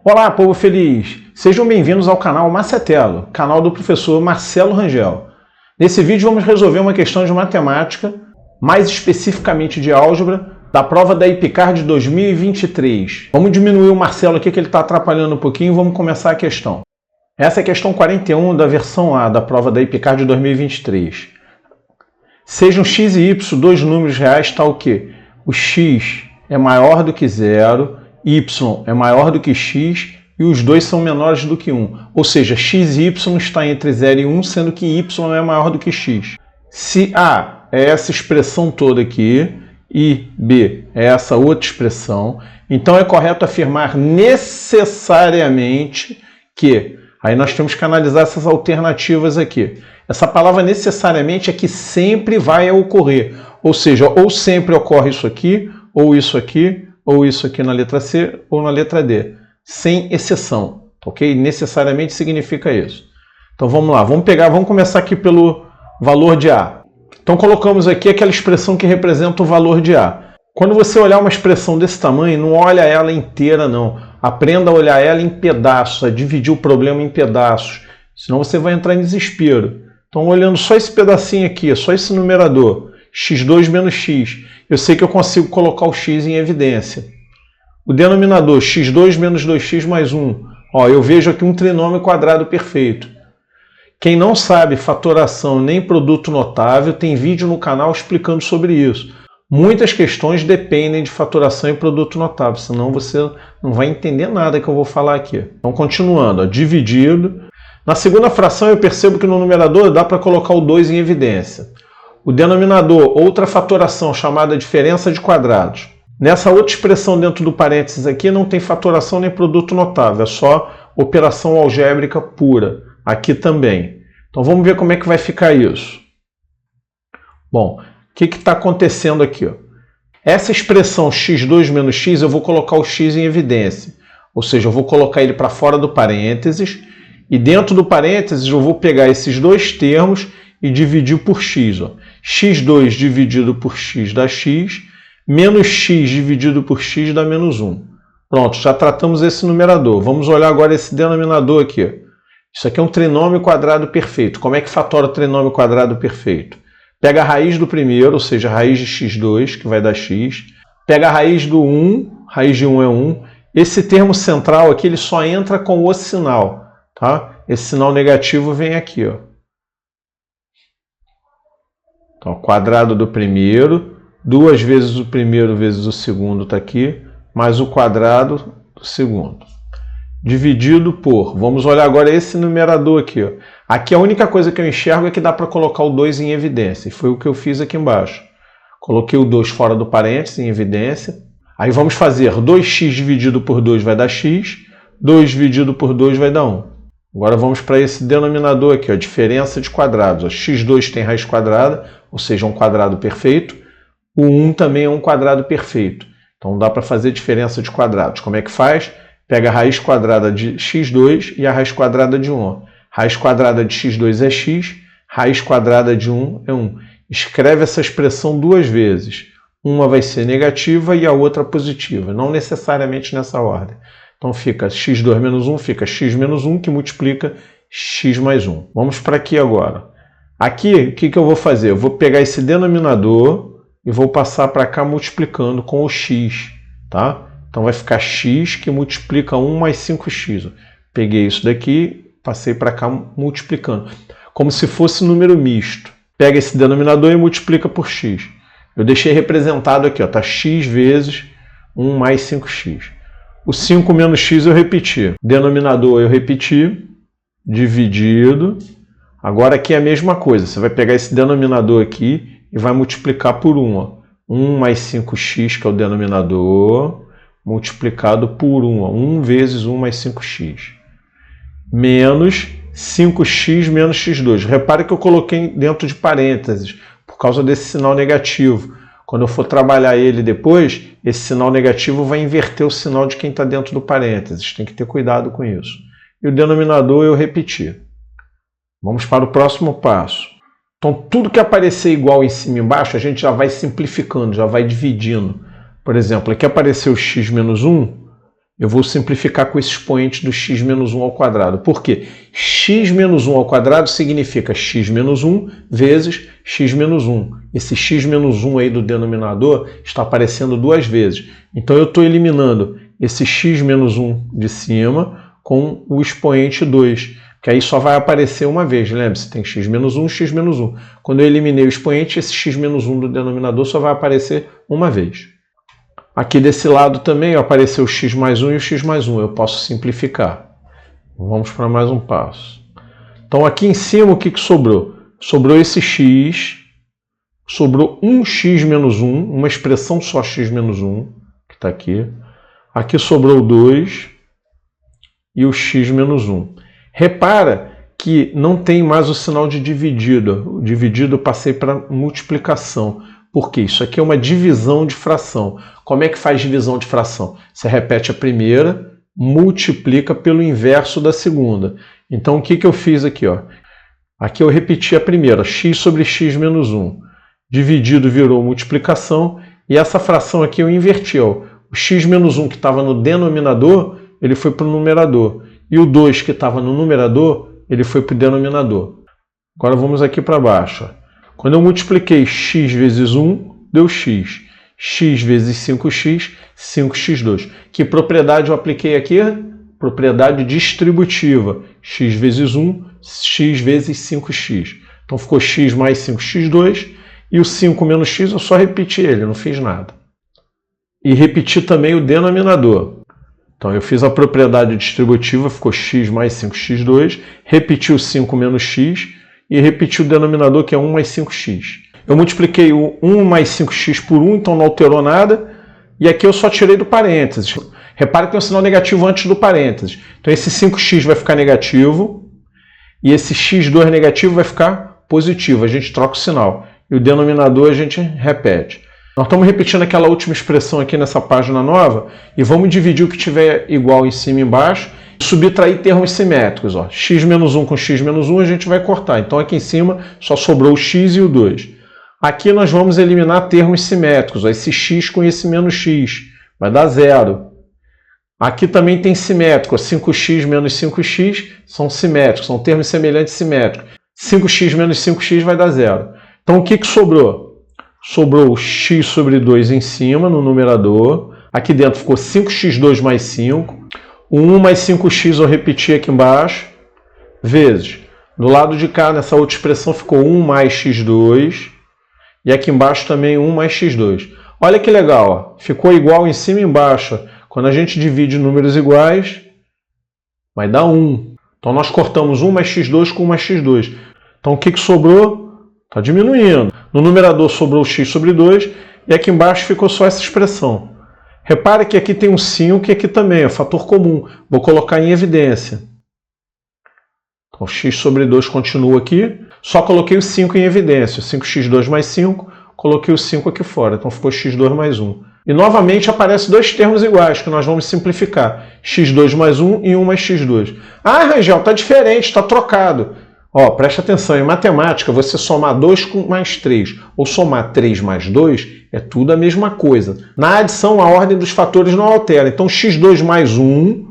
Olá, povo feliz! Sejam bem-vindos ao canal Macetelo, canal do professor Marcelo Rangel. Nesse vídeo vamos resolver uma questão de matemática, mais especificamente de álgebra, da prova da IPCAR de 2023. Vamos diminuir o Marcelo aqui que ele está atrapalhando um pouquinho e vamos começar a questão. Essa é a questão 41 da versão A da prova da IPCAR de 2023. Sejam x e y dois números reais tal que o x é maior do que zero, y é maior do que x e os dois são menores do que 1. Ou seja, x e y está entre 0 e 1, sendo que y é maior do que x. Se A é essa expressão toda aqui e B é essa outra expressão, então é correto afirmar necessariamente que... Aí nós temos que analisar essas alternativas aqui. Essa palavra necessariamente é que sempre vai ocorrer. Ou seja, ou sempre ocorre isso aqui, ou isso aqui na letra C, ou na letra D. Sem exceção, ok? Necessariamente significa isso. Então vamos lá, vamos começar aqui pelo valor de A. Então colocamos aqui aquela expressão que representa o valor de A. Quando você olhar uma expressão desse tamanho, não olha ela inteira não. Aprenda a olhar ela em pedaços, a dividir o problema em pedaços. Senão você vai entrar em desespero. Então olhando só esse pedacinho aqui, só esse numerador, x2 menos x, eu sei que eu consigo colocar o x em evidência. O denominador, x2 menos 2x mais 1. Ó, eu vejo aqui um trinômio quadrado perfeito. Quem não sabe fatoração nem produto notável, tem vídeo no canal explicando sobre isso. Muitas questões dependem de fatoração e produto notável, senão você não vai entender nada que eu vou falar aqui. Então, continuando, ó, dividido. Na segunda fração, eu percebo que no numerador dá para colocar o 2 em evidência. O denominador, outra fatoração chamada diferença de quadrados. Nessa outra expressão dentro do parênteses aqui, não tem fatoração nem produto notável, é só operação algébrica pura. Aqui também. Então, vamos ver como é que vai ficar isso. Bom... O que está acontecendo aqui? Ó? Essa expressão x2 menos x, eu vou colocar o x em evidência. Ou seja, eu vou colocar ele para fora do parênteses. E dentro do parênteses eu vou pegar esses dois termos e dividir por x. Ó. x2 dividido por x dá x, menos x dividido por x dá menos 1. Pronto, já tratamos esse numerador. Vamos olhar agora esse denominador aqui. Ó. Isso aqui é um trinômio quadrado perfeito. Como é que fatora o trinômio quadrado perfeito? Pega a raiz do primeiro, ou seja, a raiz de x2, que vai dar x. Pega a raiz do 1, raiz de 1 é 1. Esse termo central aqui, ele só entra com o sinal. Tá? Esse sinal negativo vem aqui. Ó. Então, quadrado do primeiro, 2 vezes o primeiro vezes o segundo está aqui, mais o quadrado do segundo. Dividido por, vamos olhar agora esse numerador aqui. Ó. Aqui a única coisa que eu enxergo é que dá para colocar o 2 em evidência. E foi o que eu fiz aqui embaixo. Coloquei o 2 fora do parênteses em evidência. Aí vamos fazer 2x dividido por 2 vai dar x. 2 dividido por 2 vai dar 1. Agora vamos para esse denominador aqui, ó, diferença de quadrados. Ó. x2 tem raiz quadrada, ou seja, um quadrado perfeito. O 1 também é um quadrado perfeito. Então dá para fazer diferença de quadrados. Como é que faz? Pega a raiz quadrada de x2 e a raiz quadrada de 1. Ó. Raiz quadrada de x2 é x, raiz quadrada de 1 é 1. Escreve essa expressão duas vezes. Uma vai ser negativa e a outra positiva, não necessariamente nessa ordem. Então fica x2 menos 1, fica x menos 1, que multiplica x mais 1. Vamos para aqui agora. Aqui, o que eu vou fazer? Eu vou pegar esse denominador e vou passar para cá multiplicando com o x, tá? Então vai ficar x que multiplica 1 mais 5x. Peguei isso daqui, passei para cá multiplicando. Como se fosse número misto. Pega esse denominador e multiplica por x. Eu deixei representado aqui, ó, tá x vezes 1 mais 5x. O 5 menos x eu repeti. Denominador eu repeti. Dividido. Agora aqui é a mesma coisa. Você vai pegar esse denominador aqui e vai multiplicar por 1. Ó. 1 mais 5x, que é o denominador, multiplicado por 1. Ó. 1 vezes 1 mais 5x. Menos 5x menos x2. Repare que eu coloquei dentro de parênteses, por causa desse sinal negativo. Quando eu for trabalhar ele depois, esse sinal negativo vai inverter o sinal de quem está dentro do parênteses. Tem que ter cuidado com isso. E o denominador eu repeti. Vamos para o próximo passo. Então, tudo que aparecer igual em cima e embaixo, a gente já vai simplificando, já vai dividindo. Por exemplo, aqui apareceu x menos 1, eu vou simplificar com esse expoente do x menos 1 ao quadrado. Por quê? X menos 1 ao quadrado significa x menos 1 vezes x menos 1. Esse x menos 1 aí do denominador está aparecendo duas vezes. Então eu estou eliminando esse x menos 1 de cima com o expoente 2, que aí só vai aparecer uma vez. Lembre-se, tem x menos 1, x menos 1. Quando eu eliminei o expoente, esse x menos 1 do denominador só vai aparecer uma vez. Aqui desse lado também apareceu o x mais 1 e o x mais 1. Eu posso simplificar. Vamos para mais um passo. Então aqui em cima o que sobrou? Sobrou esse x, sobrou um x menos 1, uma expressão só x menos 1, que está aqui. Aqui sobrou 2 e o x menos 1. Repara que não tem mais o sinal de dividido. O dividido eu passei para multiplicação. Por quê? Isso aqui é uma divisão de fração. Como é que faz divisão de fração? Você repete a primeira, multiplica pelo inverso da segunda. Então o que eu fiz aqui? Ó? Aqui eu repeti a primeira, x sobre x menos 1. Dividido virou multiplicação e essa fração aqui eu inverti. Ó. O x menos 1 que estava no denominador, ele foi para o numerador. E o 2 que estava no numerador, ele foi para o denominador. Agora vamos aqui para baixo. Ó. Quando eu multipliquei x vezes 1, deu x. X vezes 5x, 5x2. Que propriedade eu apliquei aqui? Propriedade distributiva. X vezes 1, x vezes 5x. Então ficou x mais 5x2. E o 5 menos x eu só repeti ele, não fiz nada. E repeti também o denominador. Então eu fiz a propriedade distributiva, ficou x mais 5x2. Repeti o 5 menos x. E repeti o denominador, que é 1 mais 5x. Eu multipliquei o 1 mais 5x por 1, então não alterou nada. E aqui eu só tirei do parênteses. Repare que tem um sinal negativo antes do parênteses. Então esse 5x vai ficar negativo. E esse x2 negativo vai ficar positivo. A gente troca o sinal. E o denominador a gente repete. Nós estamos repetindo aquela última expressão aqui nessa página nova. E vamos dividir o que tiver igual em cima e embaixo. Subtrair termos simétricos. Ó. X menos 1 com x menos 1 a gente vai cortar. Então aqui em cima só sobrou o x e o 2. Aqui nós vamos eliminar termos simétricos. Ó. Esse x com esse menos x vai dar 0. Aqui também tem simétrico. 5x menos 5x são simétricos. São termos semelhantes simétricos. 5x menos 5x vai dar 0. Então o que sobrou? Sobrou o x sobre 2 em cima no numerador. Aqui dentro ficou 5x2 mais 5. O 1 mais 5x eu repeti aqui embaixo, vezes, do lado de cá, nessa outra expressão, ficou 1 mais x2, e aqui embaixo também 1 mais x2. Olha que legal, ó. Ficou igual em cima e embaixo. Quando a gente divide números iguais, vai dar 1. Então nós cortamos 1 mais x2 com 1 mais x2. Então o que sobrou? Está diminuindo. No numerador sobrou x sobre 2, e aqui embaixo ficou só essa expressão. Repare que aqui tem um 5 e aqui também, é fator comum. Vou colocar em evidência. Então, x sobre 2 continua aqui. Só coloquei o 5 em evidência. 5x2 mais 5, coloquei o 5 aqui fora. Então, ficou x2 mais 1. E, novamente, aparecem dois termos iguais, que nós vamos simplificar. x2 mais 1 e 1 mais x2. Ah, Rangel, está diferente, está trocado. Ó, preste atenção, em matemática, você somar 2 com mais 3 ou somar 3 mais 2 é tudo a mesma coisa. Na adição, a ordem dos fatores não altera. Então, x2 mais 1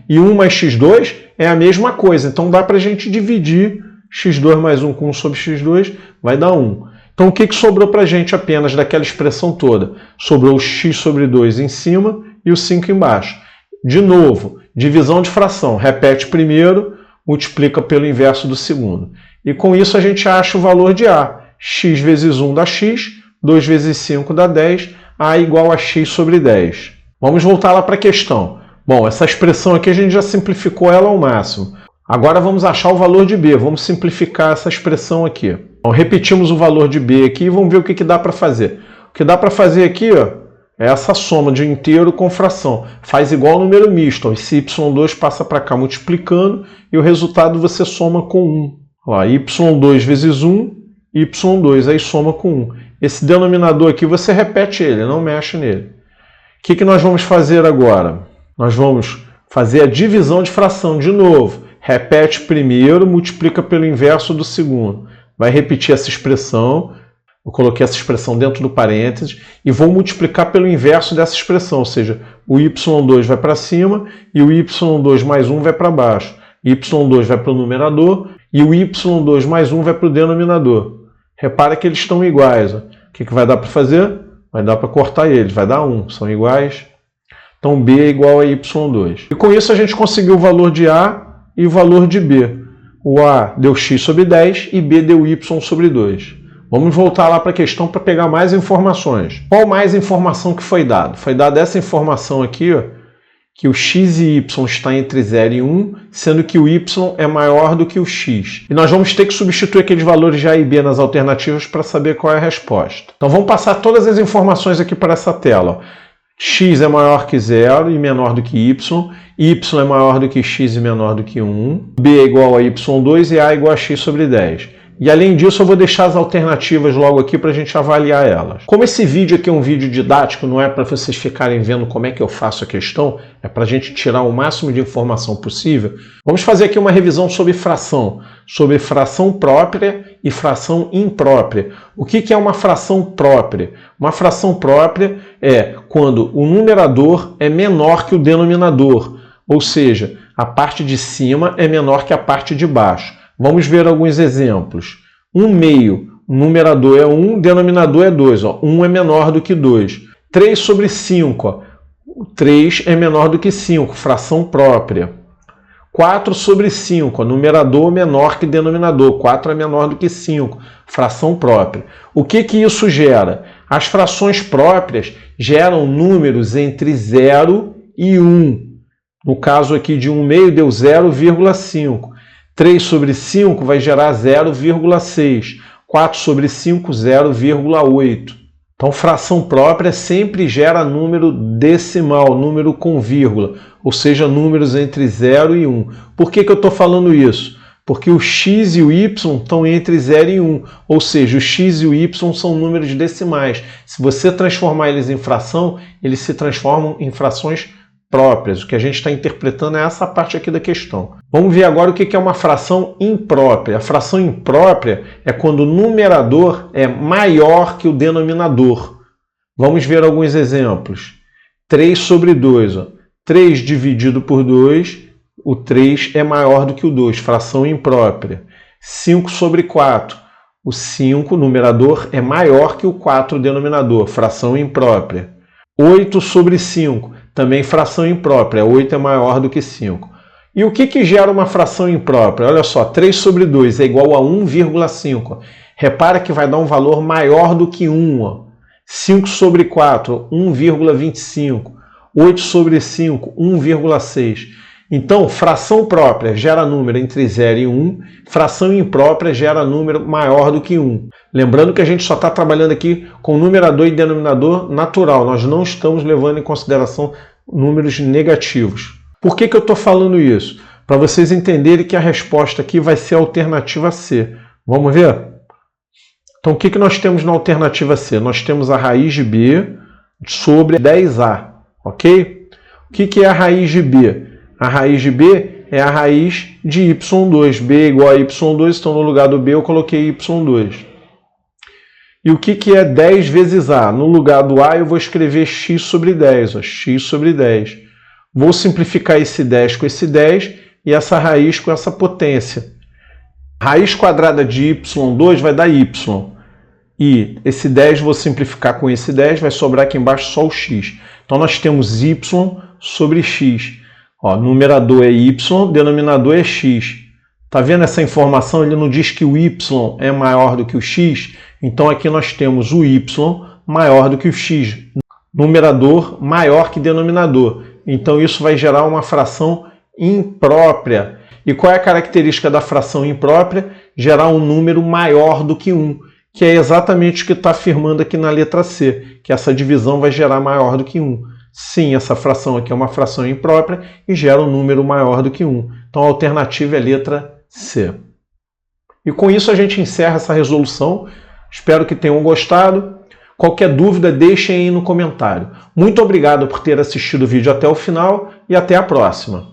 e 1 mais x2 é a mesma coisa. Então, dá para a gente dividir x2 mais 1 com 1 sobre x2, vai dar 1. Então, o que sobrou para a gente apenas daquela expressão toda? Sobrou o x sobre 2 em cima e o 5 embaixo. De novo, divisão de fração. Repete primeiro, multiplica pelo inverso do segundo. E com isso a gente acha o valor de A. X vezes 1 dá x, 2 vezes 5 dá 10, A igual a x sobre 10. Vamos voltar lá para a questão. Bom, essa expressão aqui a gente já simplificou ela ao máximo. Agora vamos achar o valor de B. Vamos simplificar essa expressão aqui. Então, repetimos o valor de B aqui e vamos ver o que dá para fazer. O que dá para fazer aqui, ó, é essa soma de inteiro com fração. Faz igual número misto. Esse y2 passa para cá multiplicando e o resultado você soma com 1. Ó, y2 vezes 1, y2, aí soma com 1. Esse denominador aqui você repete ele, não mexe nele. O que nós vamos fazer agora? Nós vamos fazer a divisão de fração de novo. Repete primeiro, multiplica pelo inverso do segundo. Vai repetir essa expressão. Eu coloquei essa expressão dentro do parênteses e vou multiplicar pelo inverso dessa expressão, ou seja, o y2 vai para cima e o y2 mais 1 vai para baixo. y2 vai para o numerador e o y2 mais 1 vai para o denominador. Repara que eles estão iguais. Ó. O que vai dar para fazer? Vai dar para cortar eles, vai dar 1, são iguais. Então B é igual a y2. E com isso a gente conseguiu o valor de A e o valor de B. O A deu x sobre 10 e B deu y sobre 2. Vamos voltar lá para a questão para pegar mais informações. Qual mais informação que foi dado? Foi dada essa informação aqui, ó, que o x e y está entre 0 e 1, sendo que o y é maior do que o x. E nós vamos ter que substituir aqueles valores de A e B nas alternativas para saber qual é a resposta. Então vamos passar todas as informações aqui para essa tela. Ó. X é maior que 0 e menor do que y é maior do que x e menor do que 1, B é igual a y2 e A é igual a x sobre 10. E além disso eu vou deixar as alternativas logo aqui para a gente avaliar elas. Como esse vídeo aqui é um vídeo didático, não é para vocês ficarem vendo como é que eu faço a questão, é para a gente tirar o máximo de informação possível, vamos fazer aqui uma revisão sobre fração própria e fração imprópria. O que é uma fração própria? Uma fração própria é quando o numerador é menor que o denominador, ou seja, a parte de cima é menor que a parte de baixo. Vamos ver alguns exemplos. 1/2, o numerador é 1, o denominador é 2. Ó. 1 é menor do que 2. 3 sobre 5, ó. 3 é menor do que 5, fração própria. 4 sobre 5, ó. Numerador menor que denominador. 4 é menor do que 5, fração própria. O que isso gera? As frações próprias geram números entre 0 e 1. No caso aqui de 1/2 deu 0,5. 3 sobre 5 vai gerar 0,6. 4 sobre 5, 0,8. Então, fração própria sempre gera número decimal, número com vírgula, ou seja, números entre 0 e 1. Por que eu estou falando isso? Porque o x e o y estão entre 0 e 1, ou seja, o x e o y são números decimais. Se você transformar eles em fração, eles se transformam em frações próprias. O que a gente está interpretando é essa parte aqui da questão. Vamos ver agora o que é uma fração imprópria. A fração imprópria é quando o numerador é maior que o denominador. Vamos ver alguns exemplos. 3 sobre 2. Ó. 3 dividido por 2, o 3 é maior do que o 2, fração imprópria. 5 sobre 4. O 5, numerador, é maior que o 4, denominador, fração imprópria. 8 sobre 5. Também fração imprópria, 8 é maior do que 5. E o que gera uma fração imprópria? Olha só, 3 sobre 2 é igual a 1,5. Repara que vai dar um valor maior do que 1. Ó. 5 sobre 4, 1,25. 8 sobre 5, 1,6. Então, fração própria gera número entre 0 e 1, fração imprópria gera número maior do que 1. Lembrando que a gente só está trabalhando aqui com numerador e denominador natural, nós não estamos levando em consideração números negativos. Por que eu estou falando isso? Para vocês entenderem que a resposta aqui vai ser a alternativa C. Vamos ver? Então, o que nós temos na alternativa C? Nós temos a raiz de B sobre 10A, ok? O que é a raiz de B? A raiz de B é a raiz de y2. B é igual a y2, então no lugar do B eu coloquei y2. E o que é 10 vezes A? No lugar do A eu vou escrever x sobre 10. Ó, x sobre 10. Vou simplificar esse 10 com esse 10 e essa raiz com essa potência. Raiz quadrada de y2 vai dar y. E esse 10 vou simplificar com esse 10, vai sobrar aqui embaixo só o x. Então nós temos y sobre x. Ó, numerador é y, denominador é x. Tá vendo essa informação? Ele não diz que o y é maior do que o x. Então aqui nós temos o y maior do que o x. Numerador maior que denominador. Então isso vai gerar uma fração imprópria. E qual é a característica da fração imprópria? Gerar um número maior do que 1. Que é exatamente o que está afirmando aqui na letra C. Que essa divisão vai gerar maior do que 1. Sim, essa fração aqui é uma fração imprópria e gera um número maior do que 1. Então a alternativa é a letra C. E com isso a gente encerra essa resolução. Espero que tenham gostado. Qualquer dúvida, deixem aí no comentário. Muito obrigado por ter assistido o vídeo até o final e até a próxima.